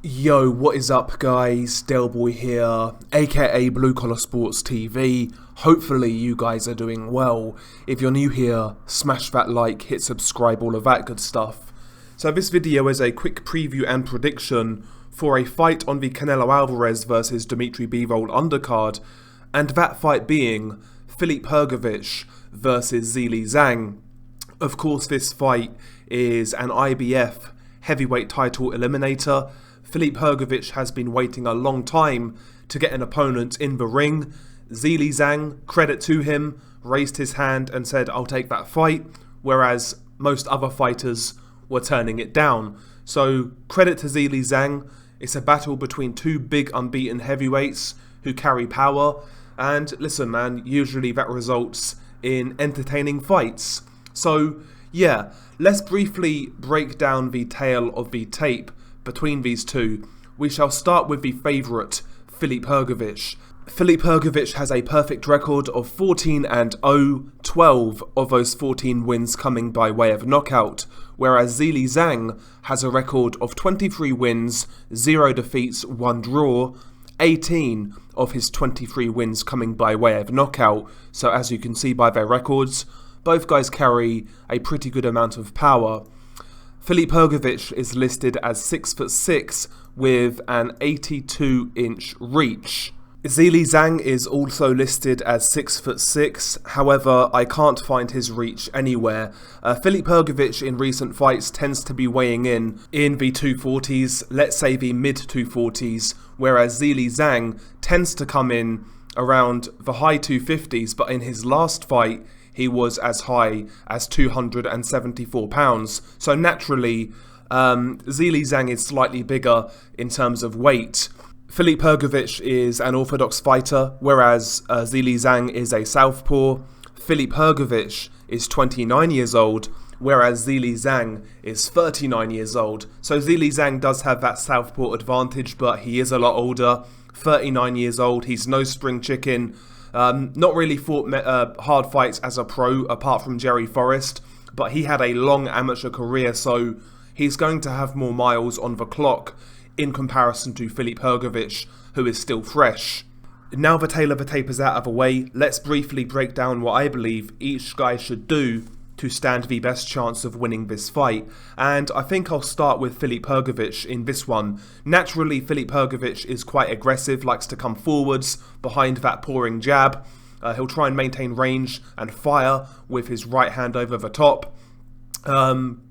Yo, what is up guys? Delboy here, aka Blue Collar Sports TV. Hopefully you guys are doing well. If you're new here, smash that like, hit subscribe, all of that good stuff. So this video is a quick preview and prediction for a fight on the Canelo Alvarez versus Dimitri Bivol undercard, and that fight being Filip Hrgovic versus Zhilei Zhang. Of course, this fight is an IBF heavyweight title eliminator. Filip Hrgovic has been waiting a long time to get an opponent in the ring. Zhilei Zhang, credit to him, raised his hand and said, "I'll take that fight," whereas most other fighters were turning it down. So credit to Zhilei Zhang. It's a battle between two big unbeaten heavyweights who carry power. And listen man, usually that results in entertaining fights. So yeah, let's briefly break down the tale of the tape between these two. We shall start with the favourite, Filip Hrgovic. Filip Hrgovic has a perfect record of 14-0, 12 of those 14 wins coming by way of knockout, whereas Zhilei Zhang has a record of 23 wins, 0 defeats, 1 draw, 18 of his 23 wins coming by way of knockout. So as you can see by their records, both guys carry a pretty good amount of power. Filip Hrgovic is listed as 6'6" with an 82-inch reach. Zhilei Zhang is also listed as 6'6", however I can't find his reach anywhere. Filip Hrgovic in recent fights tends to be weighing in the 240s, let's say the mid 240s, whereas Zhilei Zhang tends to come in around the high 250s, but in his last fight he was as high as 274 pounds. So naturally, Zhilei Zhang is slightly bigger in terms of weight. Filip Hrgovic is an orthodox fighter, whereas Zhilei Zhang is a southpaw. Filip Hrgovic is 29 years old, whereas Zhilei Zhang is 39 years old. So Zhilei Zhang does have that southpaw advantage, but he is a lot older. 39 years old, he's no spring chicken. Not really fought hard fights as a pro, apart from Jerry Forrest, but he had a long amateur career, so he's going to have more miles on the clock in comparison to Filip Hrgovic, who is still fresh. Now the tale of the tape is out of the way, let's briefly break down what I believe each guy should do to stand the best chance of winning this fight. And I think I'll start with Filip Hrgovic in this one. Naturally, Filip Hrgovic is quite aggressive, likes to come forwards behind that pouring jab. He'll try and maintain range and fire with his right hand over the top.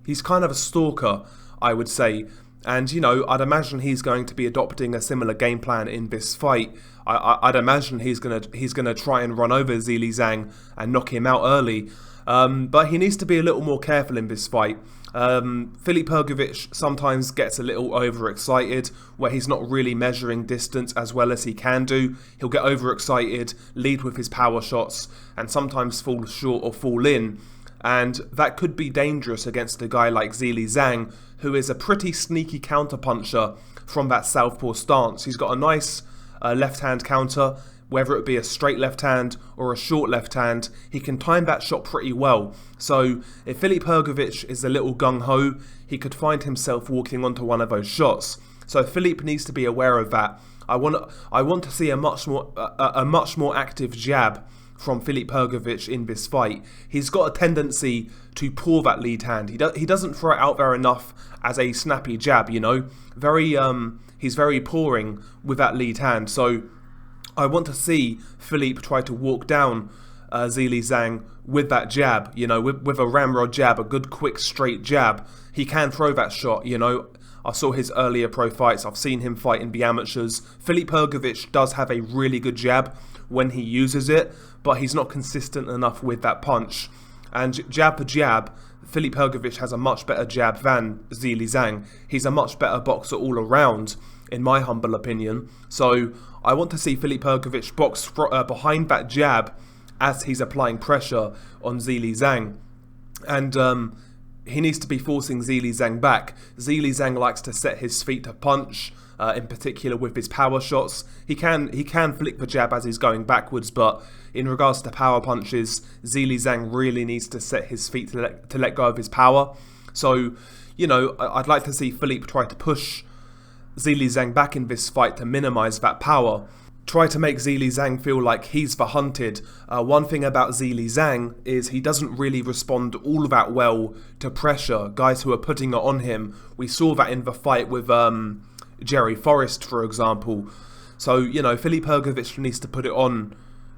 He's kind of a stalker, I would say. And, you know, I'd imagine he's going to be adopting a similar game plan in this fight. I'd imagine he's gonna try and run over Zhilei Zhang and knock him out early. But he needs to be a little more careful in this fight. Filip Hrgovic sometimes gets a little overexcited, where he's not really measuring distance as well as he can do. He'll get overexcited, lead with his power shots, and sometimes fall short or fall in. And that could be dangerous against a guy like Zhilei Zhang, who is a pretty sneaky counterpuncher from that southpaw stance. He's got a nice left-hand counter. Whether it be a straight left hand or a short left hand, he can time that shot pretty well. So if Filip Hrgovic is a little gung-ho, he could find himself walking onto one of those shots. So Filip needs to be aware of that. I want to see a much more active jab from Filip Hrgovic in this fight. He's got a tendency to pour that lead hand. He doesn't throw it out there enough as a snappy jab, you know. He's very pouring with that lead hand. So I want to see Filip try to walk down Zhilei Zhang with that jab, you know, with a ramrod jab, a good quick straight jab. He can throw that shot, you know. I saw his earlier pro fights, I've seen him fight in the amateurs. Filip Hrgovic does have a really good jab when he uses it, but he's not consistent enough with that punch. And jab for jab, Filip Hrgovic has a much better jab than Zhilei Zhang. He's a much better boxer all around, in my humble opinion. So I want to see Filip Hrgovic box behind that jab as he's applying pressure on Zhilei Zhang. And he needs to be forcing Zhilei Zhang back. Zhilei Zhang likes to set his feet to punch, in particular with his power shots. He can flick the jab as he's going backwards, but in regards to power punches, Zhilei Zhang really needs to set his feet to let go of his power. So, you know, I'd like to see Filip try to push Zhilei Zhang back in this fight to minimise that power. Try to make Zhilei Zhang feel like he's the hunted. One thing about Zhilei Zhang is he doesn't really respond all that well to pressure, guys who are putting it on him. We saw that in the fight with Jerry Forrest, for example. So, Filip Hrgovic needs to put it on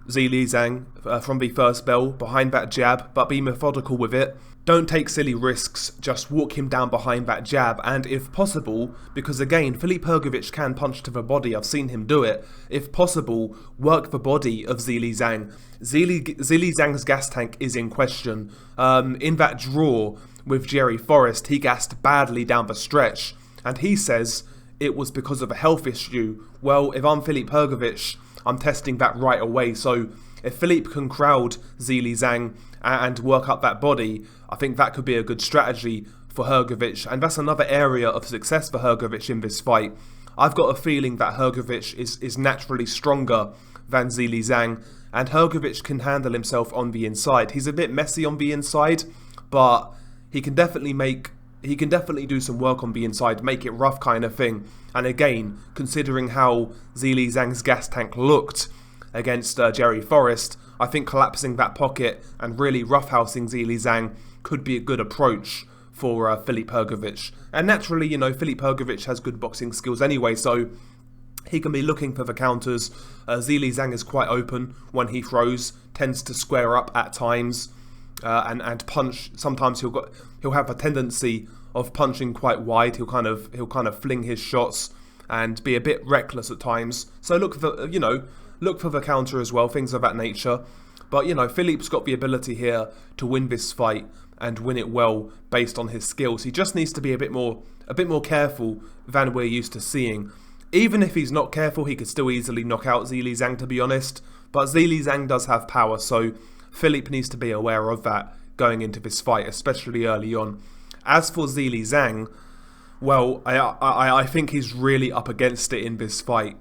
Zhilei Zhang from the first bell, behind that jab, but be methodical with it. Don't take silly risks, just walk him down behind that jab, and if possible, because again, Filip Hrgovic can punch to the body, I've seen him do it, if possible, work the body of Zhilei Zhang. Zhilei Zhang's gas tank is in question. In that draw with Jerry Forrest, he gassed badly down the stretch, and he says it was because of a health issue. Well, if I'm Filip Hrgovic, I'm testing that right away, so if Filip can crowd Zhilei Zhang and work up that body, I think that could be a good strategy for Hrgovic, and that's another area of success for Hrgovic in this fight. I've got a feeling that Hrgovic is naturally stronger than Zhilei Zhang, and Hrgovic can handle himself on the inside. He's a bit messy on the inside, but he can definitely do some work on the inside, make it rough kind of thing. And again, considering how Zhilei Zhang's gas tank looked against Jerry Forrest, I think collapsing that pocket and really roughhousing Zhilei Zhang could be a good approach for Filip Hrgovic. And naturally, Filip Hrgovic has good boxing skills anyway, so he can be looking for the counters. Zhilei Zhang is quite open when he throws, tends to square up at times, and punch. Sometimes he'll have a tendency of punching quite wide. He'll kind of fling his shots and be a bit reckless at times. So look for the counter as well, things of that nature. But Filip's got the ability here to win this fight and win it well based on his skills. He just needs to be a bit more careful than we're used to seeing. Even if he's not careful, he could still easily knock out Zhilei Zhang, to be honest. But Zhilei Zhang does have power, so Filip needs to be aware of that going into this fight, especially early on. As for Zhilei Zhang, well, I think he's really up against it in this fight.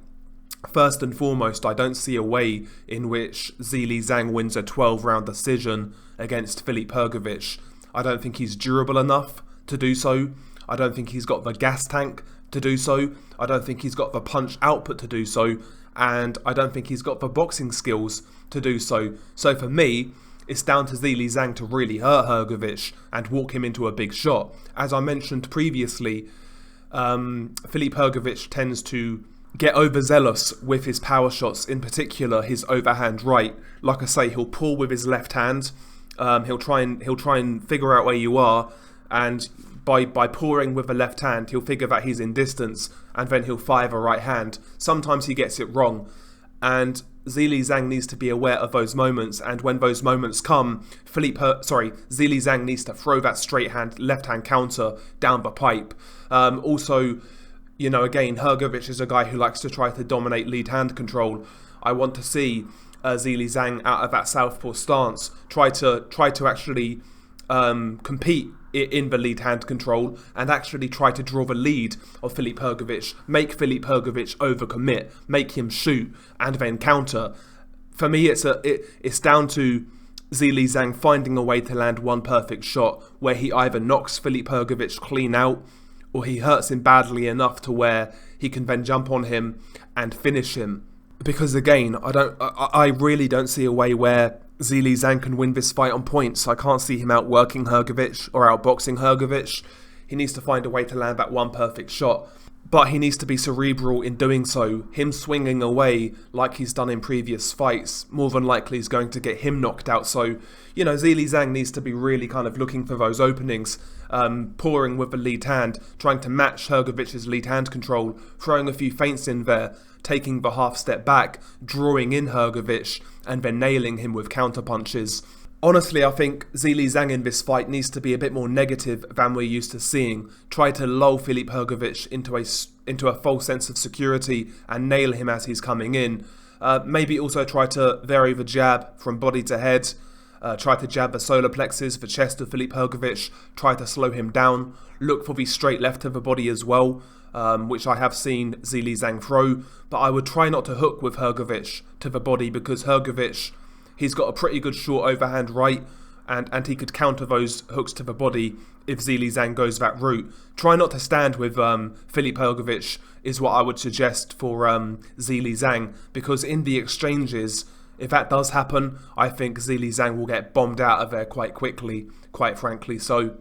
First and foremost, I don't see a way in which Zhilei Zhang wins a 12-round decision against Filip Hrgovic. I don't think he's durable enough to do so. I don't think he's got the gas tank to do so. I don't think he's got the punch output to do so. And I don't think he's got the boxing skills to do so. So for me, it's down to Zhilei Zhang to really hurt Hrgovic and walk him into a big shot. As I mentioned previously, Filip Hrgovic tends to get overzealous with his power shots, in particular his overhand right. Like I say, he'll pull with his left hand. He'll try and figure out where you are, and by pouring with the left hand, he'll figure that he's in distance, and then he'll fire the right hand. Sometimes he gets it wrong, and Zhilei Zhang needs to be aware of those moments, and when those moments come, Zhilei Zhang needs to throw that straight hand, left hand counter down the pipe. Also, again, Hrgovic is a guy who likes to try to dominate lead hand control. I want to see Zhilei Zhang out of that southpaw stance, try to actually compete in the lead hand control and actually try to draw the lead of Filip Hrgovic, make Filip Hrgovic overcommit, make him shoot and then counter. For me, it's down to Zhilei Zhang finding a way to land one perfect shot where he either knocks Filip Hrgovic clean out or he hurts him badly enough to where he can then jump on him and finish him. Because again, I really don't see a way where Zhilei Zhang can win this fight on points. I can't see him outworking Hrgovic or outboxing Hrgovic. He needs to find a way to land that one perfect shot. But he needs to be cerebral in doing so. Him swinging away like he's done in previous fights more than likely is going to get him knocked out. So, Zhilei Zhang needs to be really kind of looking for those openings, pouring with the lead hand, trying to match Hrgovic's lead hand control, throwing a few feints in there, taking the half step back, drawing in Hrgovic, and then nailing him with counter punches. Honestly, I think Zhilei Zhang in this fight needs to be a bit more negative than we're used to seeing. Try to lull Filip Hrgovic into a false sense of security and nail him as he's coming in. Maybe also try to vary the jab from body to head. Try to jab the solar plexus, the chest of Filip Hrgovic. Try to slow him down. Look for the straight left of the body as well, which I have seen Zhilei Zhang throw. But I would try not to hook with Hrgovic to the body because Hrgovic, he's got a pretty good short overhand right, and he could counter those hooks to the body if Zhilei Zhang goes that route. Try not to stand with Filip Hrgovic is what I would suggest for Zhilei Zhang, because in the exchanges, if that does happen, I think Zhilei Zhang will get bombed out of there quite quickly, quite frankly. So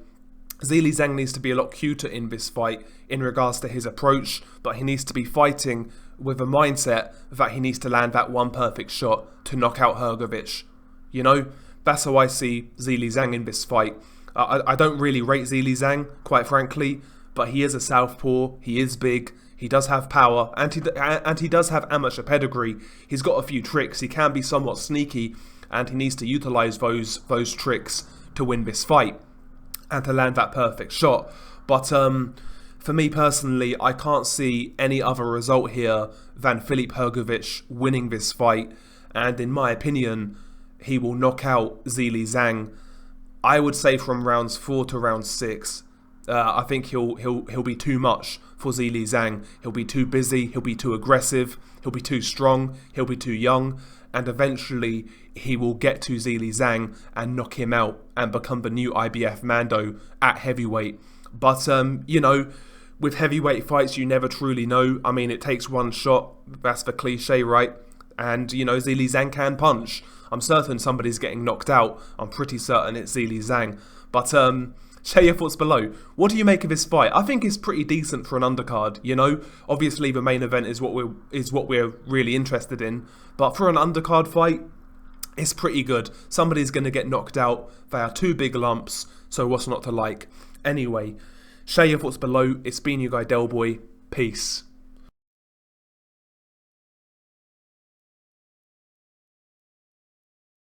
Zhilei Zhang needs to be a lot cuter in this fight in regards to his approach, but he needs to be fighting with a mindset that he needs to land that one perfect shot to knock out Hrgovic. You know, that's how I see Zhilei Zhang in this fight. I don't really rate Zhilei Zhang, quite frankly, but he is a southpaw, he is big, he does have power, and he does have amateur pedigree. He's got a few tricks, he can be somewhat sneaky, and he needs to utilise those tricks to win this fight and to land that perfect shot. But for me personally, I can't see any other result here than Filip Hrgovic winning this fight, and in my opinion, he will knock out Zhilei Zhang. I would say from rounds 4 to round 6. I think he'll be too much for Zhilei Zhang. He'll be too busy, he'll be too aggressive, he'll be too strong, he'll be too young, and eventually he will get to Zhilei Zhang and knock him out and become the new IBF Mando at heavyweight. But, you know, with heavyweight fights, you never truly know. I mean, it takes one shot, that's the cliche, right? And, you know, Zhilei Zhang can punch. I'm certain somebody's getting knocked out. I'm pretty certain it's Zhilei Zhang. But, share your thoughts below. What do you make of this fight? I think it's pretty decent for an undercard, you know? Obviously, the main event is what we're really interested in. But for an undercard fight, it's pretty good. Somebody's going to get knocked out. They are two big lumps, so what's not to like? Anyway, share your thoughts below. It's been your guy, Delboy. Peace.